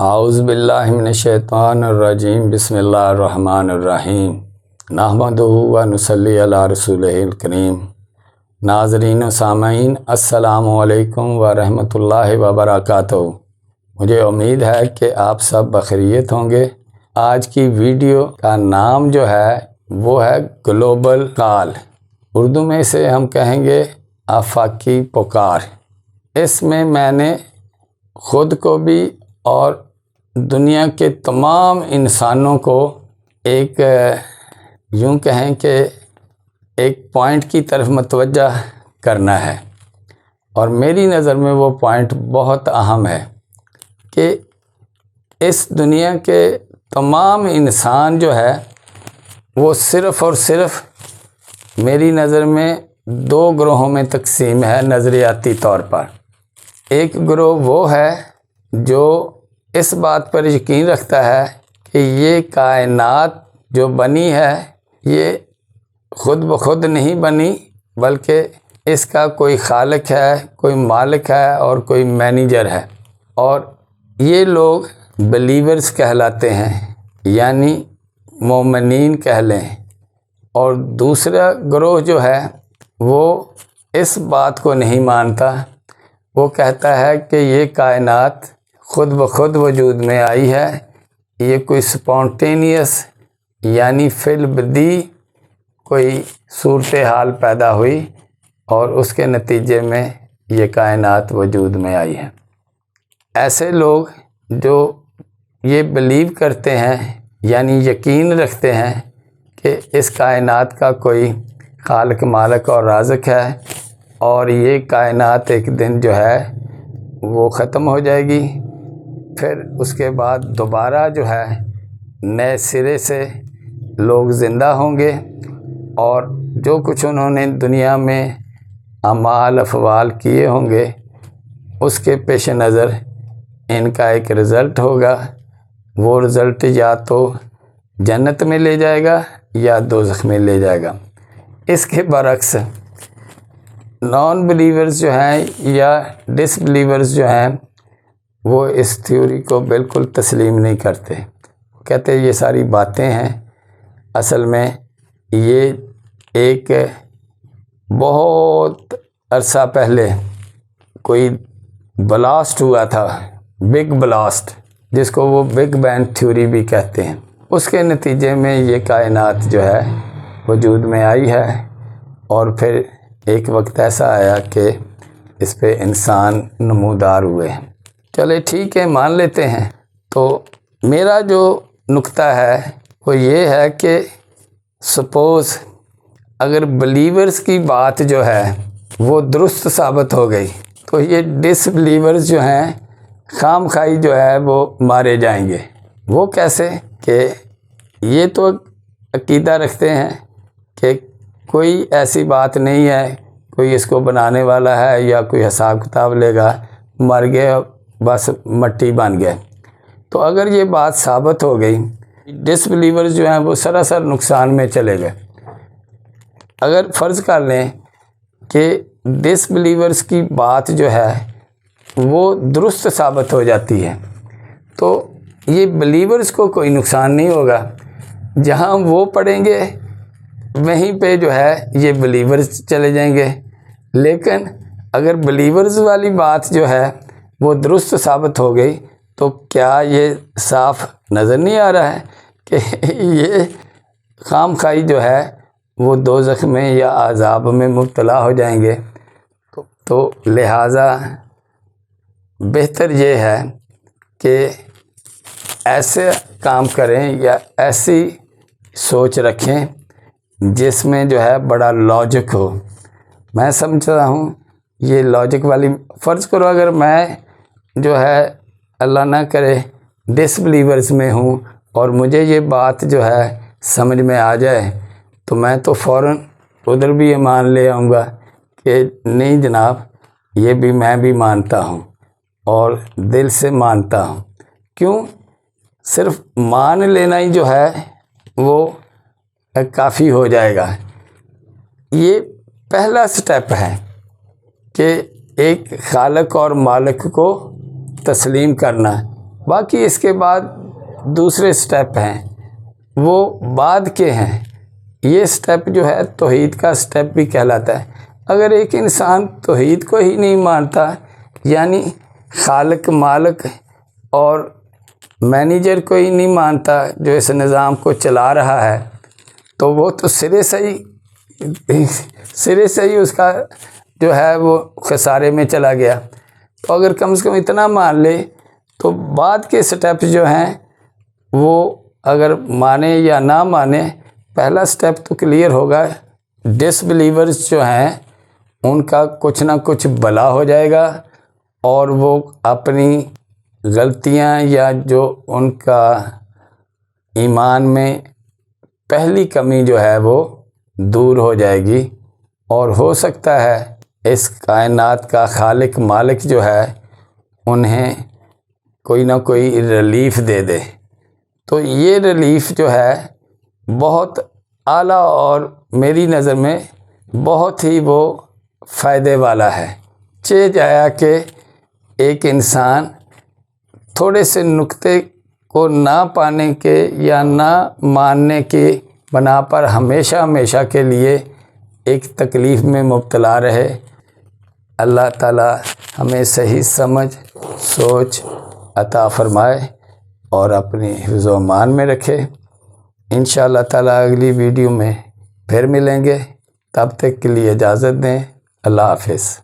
اعوذ باللہ من الشیطان الرجیم بسم اللہ الرحمن الرحیم نحمدہ و نصلی علی رسولہ الکریم۔ ناظرین و سامعین السلام علیکم ورحمۃ اللہ وبرکاتہ۔ مجھے امید ہے کہ آپ سب بخیریت ہوں گے۔ آج کی ویڈیو کا نام جو ہے وہ ہے گلوبل کال، اردو میں اسے ہم کہیں گے آفاقی پکار۔ اس میں میں نے خود کو بھی اور دنیا کے تمام انسانوں کو ایک یوں کہیں کہ ایک پوائنٹ کی طرف متوجہ کرنا ہے، اور میری نظر میں وہ پوائنٹ بہت اہم ہے کہ اس دنیا کے تمام انسان جو ہے وہ صرف اور صرف میری نظر میں دو گروہوں میں تقسیم ہے نظریاتی طور پر۔ ایک گروہ وہ ہے جو اس بات پر یقین رکھتا ہے کہ یہ کائنات جو بنی ہے یہ خود بخود نہیں بنی، بلکہ اس کا کوئی خالق ہے، کوئی مالک ہے اور کوئی مینیجر ہے، اور یہ لوگ بلیورز کہلاتے ہیں، یعنی مومنین کہہ لیں۔ اور دوسرا گروہ جو ہے وہ اس بات کو نہیں مانتا، وہ کہتا ہے کہ یہ کائنات خود بخود وجود میں آئی ہے، یہ کوئی سپونٹینیس یعنی فی البدیہہ کوئی صورتحال پیدا ہوئی اور اس کے نتیجے میں یہ کائنات وجود میں آئی ہے۔ ایسے لوگ جو یہ بلیو کرتے ہیں یعنی یقین رکھتے ہیں کہ اس کائنات کا کوئی خالق مالک اور رازق ہے، اور یہ کائنات ایک دن جو ہے وہ ختم ہو جائے گی، پھر اس کے بعد دوبارہ جو ہے نئے سرے سے لوگ زندہ ہوں گے، اور جو کچھ انہوں نے دنیا میں اعمال افعال کیے ہوں گے اس کے پیش نظر ان کا ایک رزلٹ ہوگا۔ وہ رزلٹ یا تو جنت میں لے جائے گا یا دوزخ میں لے جائے گا۔ اس کے برعکس نان بلیورز جو ہیں یا ڈس بلیورز جو ہیں وہ اس تھیوری کو بالکل تسلیم نہیں کرتے، کہتے یہ ساری باتیں ہیں، اصل میں یہ ایک بہت عرصہ پہلے کوئی بلاسٹ ہوا تھا، بگ بلاسٹ، جس کو وہ بگ بینگ تھیوری بھی کہتے ہیں، اس کے نتیجے میں یہ کائنات جو ہے وجود میں آئی ہے، اور پھر ایک وقت ایسا آیا کہ اس پہ انسان نمودار ہوئے ہیں۔ چلے ٹھیک ہے، مان لیتے ہیں۔ تو میرا جو نقطہ ہے وہ یہ ہے کہ سپوز اگر بلیورز کی بات جو ہے وہ درست ثابت ہو گئی تو یہ ڈس بلیورز جو ہیں خام خواہی جو ہے وہ مارے جائیں گے۔ وہ کیسے؟ کہ یہ تو عقیدہ رکھتے ہیں کہ کوئی ایسی بات نہیں ہے، کوئی اس کو بنانے والا ہے یا کوئی حساب کتاب لے گا، مر گئے بس مٹی بن گئے۔ تو اگر یہ بات ثابت ہو گئی، ڈس بلیورز جو ہیں وہ سراسر نقصان میں چلے گئے۔ اگر فرض کر لیں کہ ڈس بلیورز کی بات جو ہے وہ درست ثابت ہو جاتی ہے تو یہ بلیورز کو کوئی نقصان نہیں ہوگا، جہاں وہ پڑیں گے وہیں پہ جو ہے یہ بلیورز چلے جائیں گے۔ لیکن اگر بلیورز والی بات جو ہے وہ درست ثابت ہو گئی تو کیا یہ صاف نظر نہیں آ رہا ہے کہ یہ خام خواہی جو ہے وہ دوزخ میں یا عذاب میں مبتلا ہو جائیں گے؟ تو لہٰذا بہتر یہ ہے کہ ایسے کام کریں یا ایسی سوچ رکھیں جس میں جو ہے بڑا لاجک ہو۔ میں سمجھتا ہوں یہ لاجک والی، فرض کرو اگر میں جو ہے اللہ نہ کرے ڈس بلیورز میں ہوں اور مجھے یہ بات جو ہے سمجھ میں آ جائے تو میں تو فوراً ادھر بھی یہ مان لے آؤں گا کہ نہیں جناب، یہ بھی میں بھی مانتا ہوں اور دل سے مانتا ہوں۔ کیوں؟ صرف مان لینا ہی جو ہے وہ کافی ہو جائے گا۔ یہ پہلا سٹیپ ہے کہ ایک خالق اور مالک کو تسلیم کرنا باقی اس کے بعد دوسرے سٹیپ ہیں وہ بعد کے ہیں۔ یہ سٹیپ جو ہے توحید کا سٹیپ بھی کہلاتا ہے۔ اگر ایک انسان توحید کو ہی نہیں مانتا، یعنی خالق مالک اور مینیجر کو ہی نہیں مانتا جو اس نظام کو چلا رہا ہے، تو وہ تو سرے سے ہی اس کا جو ہے وہ خسارے میں چلا گیا۔ تو اگر کم سے کم اتنا مان لے تو بعد کے سٹیپ جو ہیں وہ اگر مانے یا نہ مانے، پہلا سٹیپ تو کلیئر ہوگا۔ ڈس بلیورز جو ہیں ان کا کچھ نہ کچھ بھلا ہو جائے گا، اور وہ اپنی غلطیاں یا جو ان کا ایمان میں پہلی کمی جو ہے وہ دور ہو جائے گی، اور ہو سکتا ہے اس کائنات کا خالق مالک جو ہے انہیں کوئی نہ کوئی ریلیف دے دے۔ تو یہ ریلیف جو ہے بہت اعلیٰ اور میری نظر میں بہت ہی وہ فائدے والا ہے۔ چہ جایا کہ ایک انسان تھوڑے سے نقطے کو نہ پانے کے یا نہ ماننے کی بنا پر ہمیشہ کے لیے ایک تکلیف میں مبتلا رہے۔ اللہ تعالی ہمیں صحیح سمجھ سوچ عطا فرمائے اور اپنی حفظ و امان میں رکھے۔ انشاءاللہ تعالی اگلی ویڈیو میں پھر ملیں گے، تب تک کے لیے اجازت دیں۔ اللہ حافظ۔